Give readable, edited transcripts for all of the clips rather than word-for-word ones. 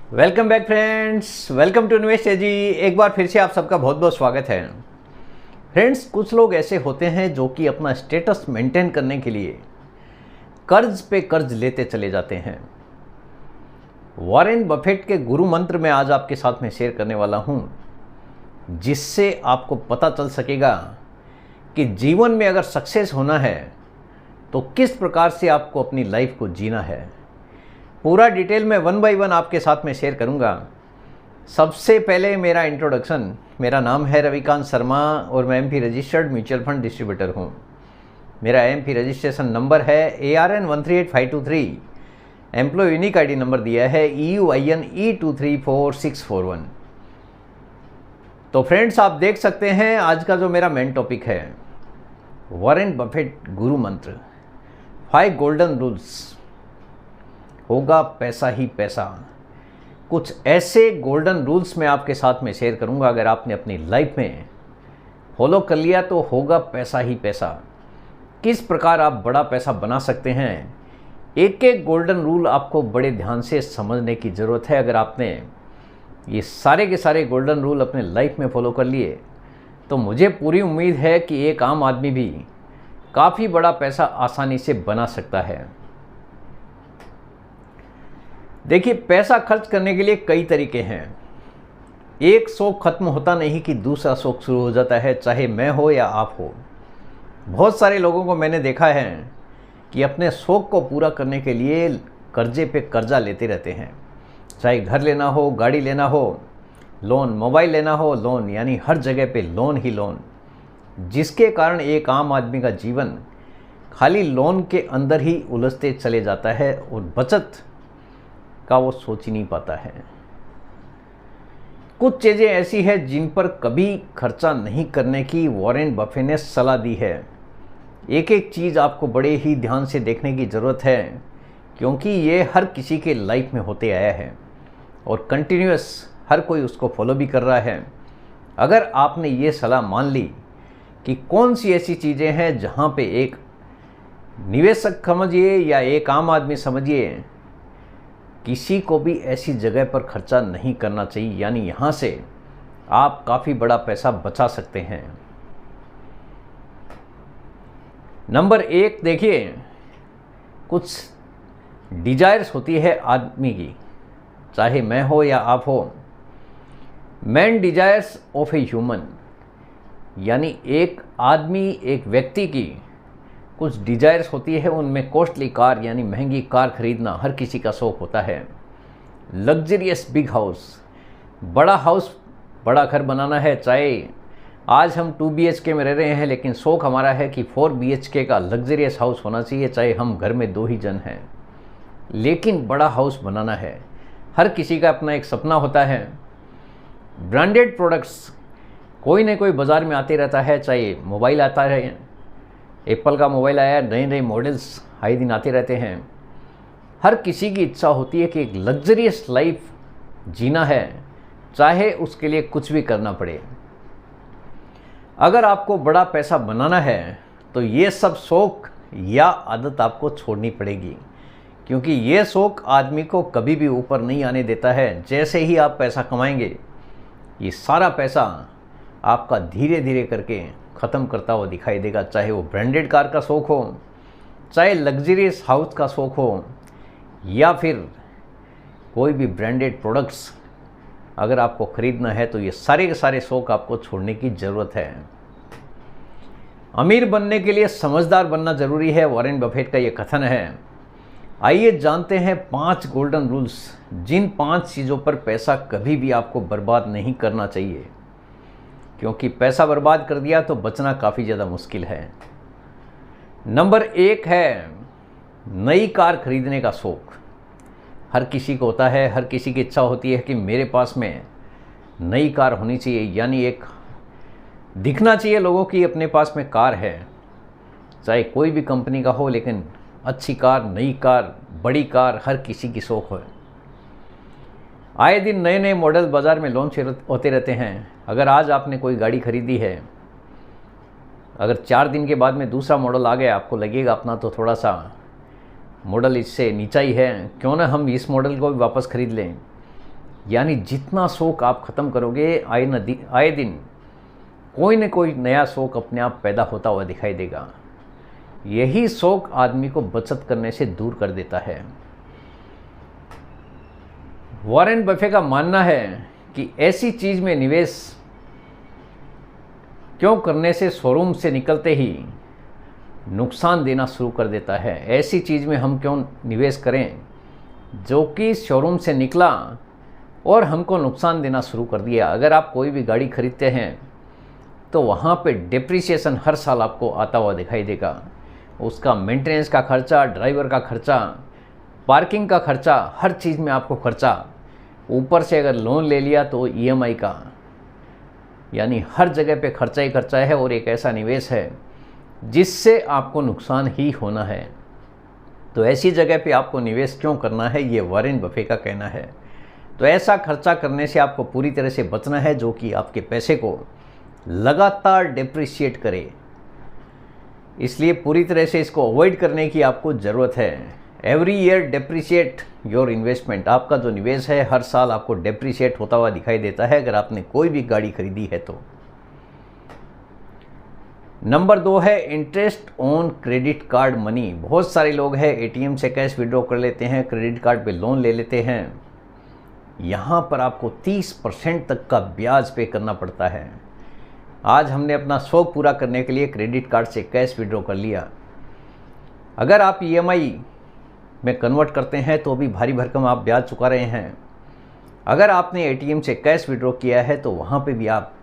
Welcome back friends, welcome to invest एजी। एक बार फिर से आप सबका बहुत बहुत स्वागत है। फ्रेंड्स, कुछ लोग ऐसे होते हैं जो कि अपना स्टेटस मेंटेन करने के लिए कर्ज पे कर्ज लेते चले जाते हैं। वॉरेन बफेट के गुरु मंत्र में आज आपके साथ में शेयर करने वाला हूं, जिससे आपको पता चल सकेगा कि जीवन में अगर सक्सेस होना है तो किस प्रकार से आपको अपनी लाइफ को जीना है। पूरा डिटेल में वन बाय वन आपके साथ में शेयर करूंगा। सबसे पहले मेरा इंट्रोडक्शन, मेरा नाम है रविकांत शर्मा और मैं MP registered mutual fund distributor हूं। मेरा एमपी रजिस्ट्रेशन नंबर है ARN 138523। Employee unique ID number दिया है EUIN E234641। तो फ्रेंड्स, आप देख सकते हैं आज का जो मेरा मेन टॉपिक है, वॉरेन बफेट गुरु मंत्र 5 गोल्डन रूल्स। होगा पैसा ही पैसा। कुछ ऐसे गोल्डन रूल्स मैं आपके साथ में शेयर करूंगा, अगर आपने अपनी लाइफ में फॉलो कर लिया तो होगा पैसा ही पैसा। किस प्रकार आप बड़ा पैसा बना सकते हैं, एक एक गोल्डन रूल आपको बड़े ध्यान से समझने की ज़रूरत है। अगर आपने ये सारे के सारे गोल्डन रूल अपने लाइफ में फॉलो कर लिए तो मुझे पूरी उम्मीद है कि एक आम आदमी भी काफ़ी बड़ा पैसा आसानी से बना सकता है। देखिए, पैसा खर्च करने के लिए कई तरीके हैं। एक शौक खत्म होता नहीं कि दूसरा शौक शुरू हो जाता है, चाहे मैं हो या आप हो। बहुत सारे लोगों को मैंने देखा है कि अपने शौक को पूरा करने के लिए कर्जे पे कर्जा लेते रहते हैं। चाहे घर लेना हो, गाड़ी लेना हो, लोन, मोबाइल लेना हो, लोन, यानी हर जगह पे लोन ही लोन। जिसके कारण एक आम आदमी का जीवन खाली लोन के अंदर ही उलझते चले जाता है और बचत का वो सोच ही नहीं पाता है। कुछ चीज़ें ऐसी हैं जिन पर कभी खर्चा नहीं करने की वॉरेन बफेट ने सलाह दी है। एक एक चीज़ आपको बड़े ही ध्यान से देखने की ज़रूरत है, क्योंकि ये हर किसी के लाइफ में होते आया है और कंटिन्यूअस हर कोई उसको फॉलो भी कर रहा है। अगर आपने ये सलाह मान ली कि कौन सी ऐसी चीज़ें हैं जहाँ पे एक निवेशक समझिए या एक आम आदमी समझिए, किसी को भी ऐसी जगह पर खर्चा नहीं करना चाहिए, यानी यहाँ से आप काफ़ी बड़ा पैसा बचा सकते हैं। नंबर 1, देखिए, कुछ डिजायर्स होती है आदमी की, चाहे मैं हो या आप हो। Main desires of a human, यानी एक आदमी, एक व्यक्ति की कुछ डिजायर्स होती है। उनमें कॉस्टली कार यानी महंगी कार खरीदना हर किसी का शौक़ होता है। लग्जरियस बिग हाउस, बड़ा हाउस, बड़ा घर बनाना है। चाहे आज हम 2 BHK में रह रहे हैं, लेकिन शौक़ हमारा है कि 4 BHK का लग्जरियस हाउस होना चाहिए। चाहे हम घर में 2 ही जन हैं, लेकिन बड़ा हाउस बनाना है। हर किसी का अपना एक सपना होता है। ब्रांडेड प्रोडक्ट्स कोई ना कोई बाज़ार में आते रहता है। चाहे मोबाइल आता रहे, एप्पल का मोबाइल आया, नए नए मॉडल्स आए दिन आते रहते हैं। हर किसी की इच्छा होती है कि एक लग्जरियस लाइफ जीना है, चाहे उसके लिए कुछ भी करना पड़े। अगर आपको बड़ा पैसा बनाना है तो ये सब शौक या आदत आपको छोड़नी पड़ेगी, क्योंकि ये शौक आदमी को कभी भी ऊपर नहीं आने देता है। जैसे ही आप पैसा कमाएंगे, ये सारा पैसा आपका धीरे धीरे करके ख़त्म करता हुआ दिखाई देगा। चाहे वो ब्रांडेड कार का शौक़ हो, चाहे लग्जरियस हाउस का शौक़ हो, या फिर कोई भी ब्रांडेड प्रोडक्ट्स अगर आपको ख़रीदना है, तो ये सारे के सारे शौक़ आपको छोड़ने की ज़रूरत है। अमीर बनने के लिए समझदार बनना ज़रूरी है, वॉरेन बफेट का ये कथन है। आइए जानते हैं 5 गोल्डन रूल्स, जिन 5 चीज़ों पर पैसा कभी भी आपको बर्बाद नहीं करना चाहिए, क्योंकि पैसा बर्बाद कर दिया तो बचना काफ़ी ज़्यादा मुश्किल है। नंबर 1 है नई कार खरीदने का शौक़। हर किसी को होता है, हर किसी की इच्छा होती है कि मेरे पास में नई कार होनी चाहिए, यानी एक दिखना चाहिए लोगों की अपने पास में कार है। चाहे कोई भी कंपनी का हो, लेकिन अच्छी कार, नई कार, बड़ी कार हर किसी की शौक़ है। आए दिन नए नए मॉडल बाज़ार में लॉन्च होते रहते हैं। अगर आज आपने कोई गाड़ी खरीदी है, अगर 4 दिन के बाद में दूसरा मॉडल आ गया, आपको लगेगा अपना तो थोड़ा सा मॉडल इससे नीचा ही है, क्यों ना हम इस मॉडल को भी वापस ख़रीद लें। यानी जितना शौक आप ख़त्म करोगे, आए दिन कोई न कोई नया शौक अपने आप पैदा होता हुआ दिखाई देगा। यही शौक आदमी को बचत करने से दूर कर देता है। वॉरेन बफे का मानना है कि ऐसी चीज़ में निवेश क्यों करने से शोरूम से निकलते ही नुकसान देना शुरू कर देता है। ऐसी चीज़ में हम क्यों निवेश करें जो कि शोरूम से निकला और हमको नुकसान देना शुरू कर दिया। अगर आप कोई भी गाड़ी खरीदते हैं तो वहाँ पे डिप्रिसिएशन हर साल आपको आता हुआ दिखाई देगा। उसका मेंटेनेंस का खर्चा, ड्राइवर का खर्चा, पार्किंग का खर्चा, हर चीज़ में आपको खर्चा। ऊपर से अगर लोन ले लिया तो ईएमआई का, यानी हर जगह पे खर्चा ही खर्चा है। और एक ऐसा निवेश है जिससे आपको नुकसान ही होना है। तो ऐसी जगह पे आपको निवेश क्यों करना है, ये वॉरेन बफे का कहना है। तो ऐसा खर्चा करने से आपको पूरी तरह से बचना है जो कि आपके पैसे को लगातार डिप्रिशिएट करे। इसलिए पूरी तरह से इसको अवॉइड करने की आपको ज़रूरत है। Every year depreciate your investment. आपका जो निवेश है हर साल आपको डिप्रिशिएट होता हुआ दिखाई देता है अगर आपने कोई भी गाड़ी खरीदी है तो। नंबर 2 है interest on credit card money. बहुत सारे लोग हैं एटीएम से कैश विड्रॉ कर लेते हैं, क्रेडिट कार्ड पे लोन ले लेते हैं। यहाँ पर आपको 30% तक का ब्याज पे करना पड़ता है। आज हमने अपना शौक पूरा करने के लिए क्रेडिट कार्ड से कैश विड्रॉ कर लिया। अगर आप ईएमआई में कन्वर्ट करते हैं तो भी भारी भरकम आप ब्याज चुका रहे हैं। अगर आपने एटीएम से कैश विड्रॉ किया है तो वहाँ पे भी आप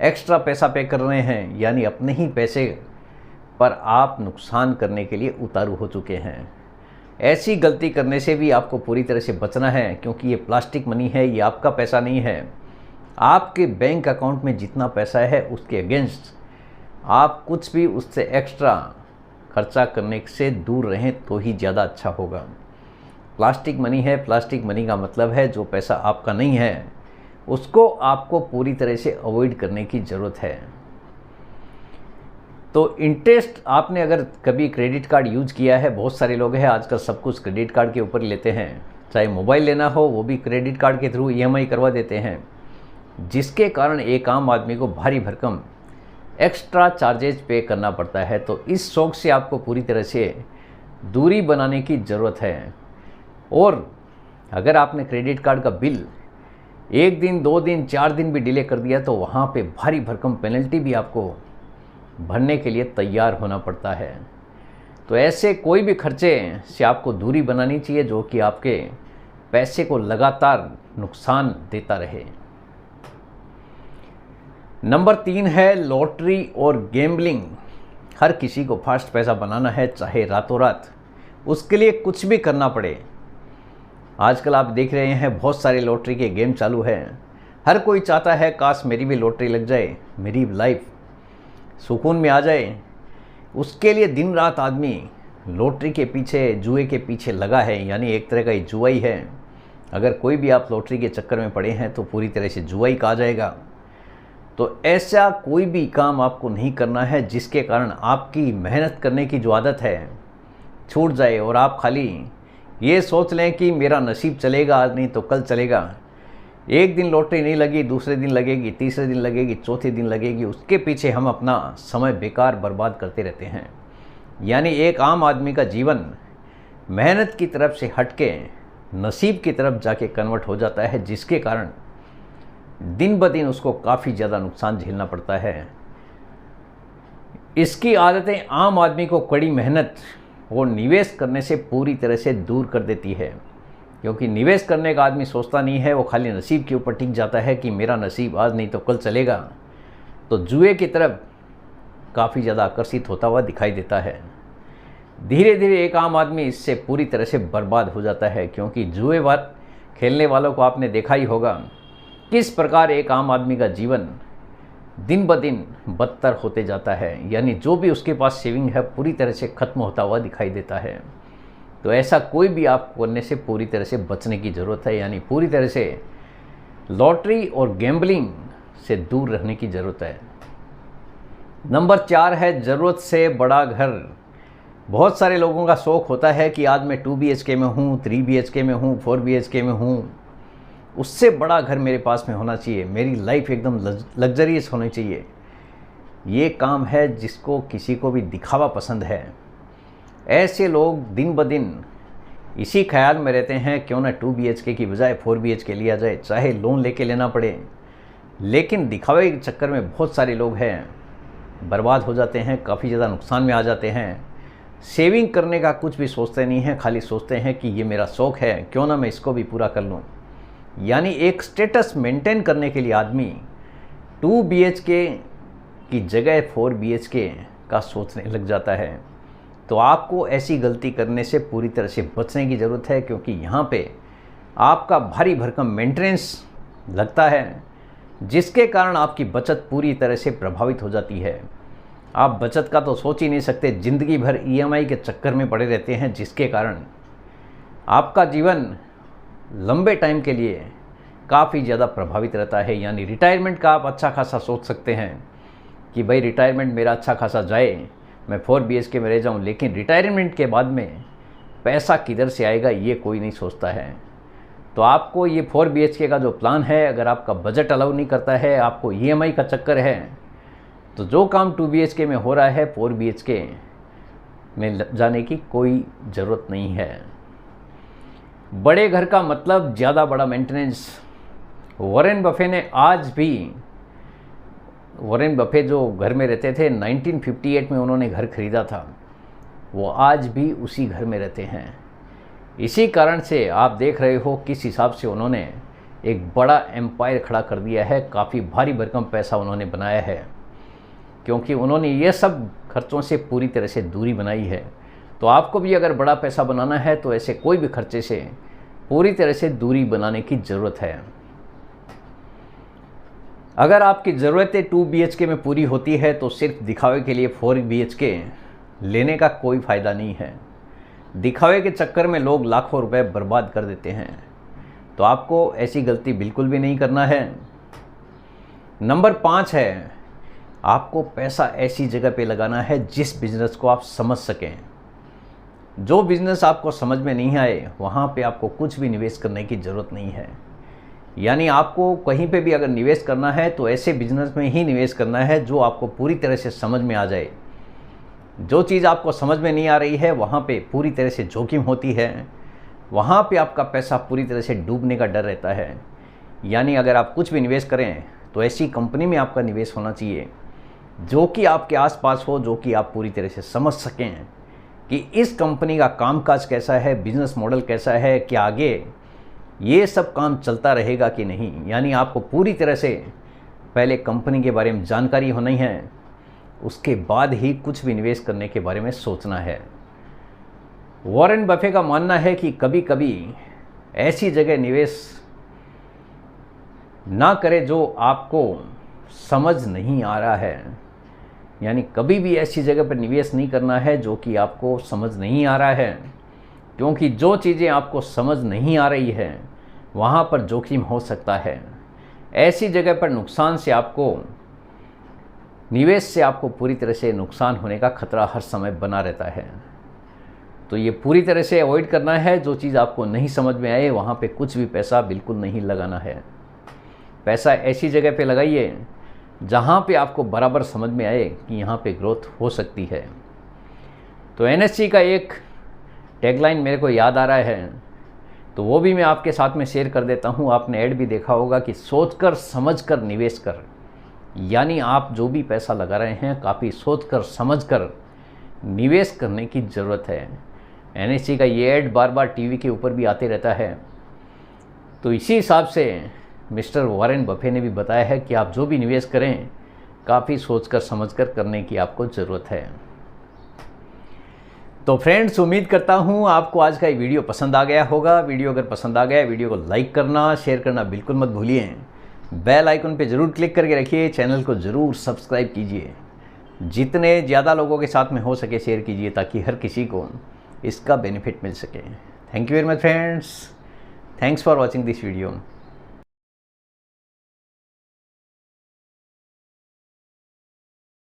एक्स्ट्रा पैसा पे कर रहे हैं, यानी अपने ही पैसे पर आप नुकसान करने के लिए उतारू हो चुके हैं। ऐसी गलती करने से भी आपको पूरी तरह से बचना है, क्योंकि ये प्लास्टिक मनी है, ये आपका पैसा नहीं है। आपके बैंक अकाउंट में जितना पैसा है उसके अगेंस्ट आप कुछ भी उससे एक्स्ट्रा खर्चा करने से दूर रहें तो ही ज़्यादा अच्छा होगा। प्लास्टिक मनी है, प्लास्टिक मनी का मतलब है जो पैसा आपका नहीं है उसको आपको पूरी तरह से अवॉइड करने की ज़रूरत है। तो इंटरेस्ट, आपने अगर कभी क्रेडिट कार्ड यूज किया है, बहुत सारे लोग हैं आजकल सब कुछ क्रेडिट कार्ड के ऊपर लेते हैं। चाहे मोबाइल लेना हो वो भी क्रेडिट कार्ड के थ्रू ईएमआई करवा देते हैं, जिसके कारण एक आम आदमी को भारी भरकम एक्स्ट्रा चार्जेज पे करना पड़ता है। तो इस शौक से आपको पूरी तरह से दूरी बनाने की ज़रूरत है। और अगर आपने क्रेडिट कार्ड का बिल 1 दिन, 2 दिन, 4 दिन भी डिले कर दिया तो वहाँ पे भारी भरकम पेनल्टी भी आपको भरने के लिए तैयार होना पड़ता है। तो ऐसे कोई भी खर्चे से आपको दूरी बनानी चाहिए जो कि आपके पैसे को लगातार नुकसान देता रहे। नंबर 3 है लॉटरी और गैम्बलिंग। हर किसी को फास्ट पैसा बनाना है, चाहे रातों रात, उसके लिए कुछ भी करना पड़े। आजकल आप देख रहे हैं बहुत सारे लॉटरी के गेम चालू हैं। हर कोई चाहता है काश मेरी भी लॉटरी लग जाए, मेरी लाइफ सुकून में आ जाए। उसके लिए दिन रात आदमी लॉटरी के पीछे, जुए के पीछे लगा है, यानी एक तरह का ये जुआ ही है। अगर कोई भी आप लॉटरी के चक्कर में पड़े हैं तो पूरी तरह से जुआ ही कहा जाएगा। तो ऐसा कोई भी काम आपको नहीं करना है जिसके कारण आपकी मेहनत करने की जो आदत है छूट जाए और आप खाली ये सोच लें कि मेरा नसीब चलेगा, आज नहीं तो कल चलेगा। एक दिन लॉटरी नहीं लगी, दूसरे दिन लगेगी, तीसरे दिन लगेगी, चौथे दिन लगेगी, उसके पीछे हम अपना समय बेकार बर्बाद करते रहते हैं। यानी एक आम आदमी का जीवन मेहनत की तरफ से हटके नसीब की तरफ जाके कन्वर्ट हो जाता है, जिसके कारण दिन ब दिन उसको काफ़ी ज़्यादा नुकसान झेलना पड़ता है। इसकी आदतें आम आदमी को कड़ी मेहनत और निवेश करने से पूरी तरह से दूर कर देती है, क्योंकि निवेश करने का आदमी सोचता नहीं है, वो खाली नसीब के ऊपर टिक जाता है कि मेरा नसीब आज नहीं तो कल चलेगा। तो जुए की तरफ काफ़ी ज़्यादा आकर्षित होता हुआ दिखाई देता है। धीरे धीरे एक आम आदमी इससे पूरी तरह से बर्बाद हो जाता है, क्योंकि जुए खेलने वालों को आपने देखा ही होगा किस प्रकार एक आम आदमी का जीवन दिन ब दिन बदतर होते जाता है। यानी जो भी उसके पास सेविंग है पूरी तरह से ख़त्म होता हुआ दिखाई देता है। तो ऐसा कोई भी आप करने से पूरी तरह से बचने की ज़रूरत है, यानी पूरी तरह से लॉटरी और गैम्बलिंग से दूर रहने की ज़रूरत है। नंबर 4 है ज़रूरत से बड़ा घर। बहुत सारे लोगों का शौक़ होता है कि आज मैं 2 BHK में हूँ, 3 BHK में हूँ, 4 BHK में हूँ, उससे बड़ा घर मेरे पास में होना चाहिए, मेरी लाइफ एकदम लग्जरियस होनी चाहिए। ये काम है जिसको किसी को भी दिखावा पसंद है। ऐसे लोग दिन ब दिन इसी ख्याल में रहते हैं क्यों ना 2 BHK की बजाय 4 BHK लिया जाए, चाहे लोन लेके लेना पड़े। लेकिन दिखावे के चक्कर में बहुत सारे लोग हैं बर्बाद हो जाते हैं, काफ़ी ज़्यादा नुकसान में आ जाते हैं। सेविंग करने का कुछ भी सोचते नहीं हैं, खाली सोचते हैं कि ये मेरा शौक़ है, क्यों ना मैं इसको भी पूरा कर लूँ। यानी एक स्टेटस मेंटेन करने के लिए आदमी 2 BHK की जगह 4 BHK का सोचने लग जाता है। तो आपको ऐसी गलती करने से पूरी तरह से बचने की ज़रूरत है, क्योंकि यहाँ पे आपका भारी भरकम मेंटेनेंस लगता है, जिसके कारण आपकी बचत पूरी तरह से प्रभावित हो जाती है। आप बचत का तो सोच ही नहीं सकते, ज़िंदगी भर EMI के चक्कर में पड़े रहते हैं, जिसके कारण आपका जीवन लंबे टाइम के लिए काफ़ी ज़्यादा प्रभावित रहता है। यानी रिटायरमेंट का आप अच्छा खासा सोच सकते हैं कि भाई रिटायरमेंट मेरा अच्छा खासा जाए, मैं 4 BHK में रह जाऊं, लेकिन रिटायरमेंट के बाद में पैसा किधर से आएगा ये कोई नहीं सोचता है। तो आपको ये 4 BHK का जो प्लान है, अगर आपका बजट अलाउ नहीं करता है, आपको EMI का चक्कर है, तो जो काम 2 BHK में हो रहा है 4 BHK में जाने की कोई ज़रूरत नहीं है। बड़े घर का मतलब ज़्यादा बड़ा मेंटेनेंस। वॉरेन बफे ने आज भी, वॉरेन बफे जो घर में रहते थे 1958 में उन्होंने घर खरीदा था, वो आज भी उसी घर में रहते हैं। इसी कारण से आप देख रहे हो किस हिसाब से उन्होंने एक बड़ा एम्पायर खड़ा कर दिया है, काफ़ी भारी भरकम पैसा उन्होंने बनाया है, क्योंकि उन्होंने ये सब खर्चों से पूरी तरह से दूरी बनाई है। तो आपको भी अगर बड़ा पैसा बनाना है तो ऐसे कोई भी खर्चे से पूरी तरह से दूरी बनाने की ज़रूरत है। अगर आपकी ज़रूरतें 2 BHK में पूरी होती है तो सिर्फ दिखावे के लिए 4 BHK लेने का कोई फ़ायदा नहीं है। दिखावे के चक्कर में लोग लाखों रुपए बर्बाद कर देते हैं, तो आपको ऐसी गलती बिल्कुल भी नहीं करना है। नंबर 5 है, आपको पैसा ऐसी जगह पे लगाना है जिस बिज़नेस को आप समझ सकें। जो बिज़नेस आपको समझ में नहीं आए वहाँ पे आपको कुछ भी निवेश करने की ज़रूरत नहीं है। यानी आपको कहीं पे भी अगर निवेश करना है तो ऐसे बिज़नेस में ही निवेश करना है जो आपको पूरी तरह से समझ में आ जाए। जो चीज़ आपको समझ में नहीं आ रही है वहाँ पे पूरी तरह से जोखिम होती है, वहाँ पे आपका पैसा पूरी तरह से डूबने का डर रहता है। यानी अगर आप कुछ भी निवेश करें तो ऐसी कंपनी में आपका निवेश होना चाहिए जो कि आपके आसपास हो, जो कि आप पूरी तरह से समझ सकें कि इस कंपनी का कामकाज कैसा है, बिज़नेस मॉडल कैसा है, क्या आगे ये सब काम चलता रहेगा कि नहीं। यानी आपको पूरी तरह से पहले कंपनी के बारे में जानकारी होनी है, उसके बाद ही कुछ भी निवेश करने के बारे में सोचना है। वॉरेन बफे का मानना है कि कभी कभी ऐसी जगह निवेश ना करें जो आपको समझ नहीं आ रहा है। यानी कभी भी ऐसी जगह पर निवेश नहीं करना है जो कि आपको समझ नहीं आ रहा है, क्योंकि जो चीज़ें आपको समझ नहीं आ रही है वहाँ पर जोखिम हो सकता है। ऐसी जगह पर नुकसान से आपको, निवेश से आपको पूरी तरह से नुकसान होने का खतरा हर समय बना रहता है। तो ये पूरी तरह से अवॉइड करना है। जो चीज़ आपको नहीं समझ में आए वहाँ पे कुछ भी पैसा बिल्कुल नहीं लगाना है। पैसा ऐसी जगह पे लगाइए जहाँ पे आपको बराबर समझ में आए कि यहाँ पे ग्रोथ हो सकती है। तो NSE का एक टैगलाइन मेरे को याद आ रहा है, तो वो भी मैं आपके साथ में शेयर कर देता हूँ। आपने ऐड भी देखा होगा कि सोचकर समझकर निवेश कर। यानी आप जो भी पैसा लगा रहे हैं काफ़ी सोचकर समझकर निवेश करने की ज़रूरत है। NSE का ये ऐड बार बार टीवी के ऊपर भी आते रहता है। तो इसी हिसाब से मिस्टर वॉरेन बफे ने भी बताया है कि आप जो भी निवेश करें काफ़ी सोचकर समझकर करने की आपको ज़रूरत है। तो फ्रेंड्स, उम्मीद करता हूँ आपको आज का ये वीडियो पसंद आ गया होगा। वीडियो अगर पसंद आ गया, वीडियो को लाइक करना, शेयर करना बिल्कुल मत भूलिए। बेल आइकन पे ज़रूर क्लिक करके रखिए, चैनल को ज़रूर सब्सक्राइब कीजिए। जितने ज़्यादा लोगों के साथ में हो सके शेयर कीजिए ताकि हर किसी को इसका बेनिफिट मिल सके। Thank you very much friends, thanks for watching this video.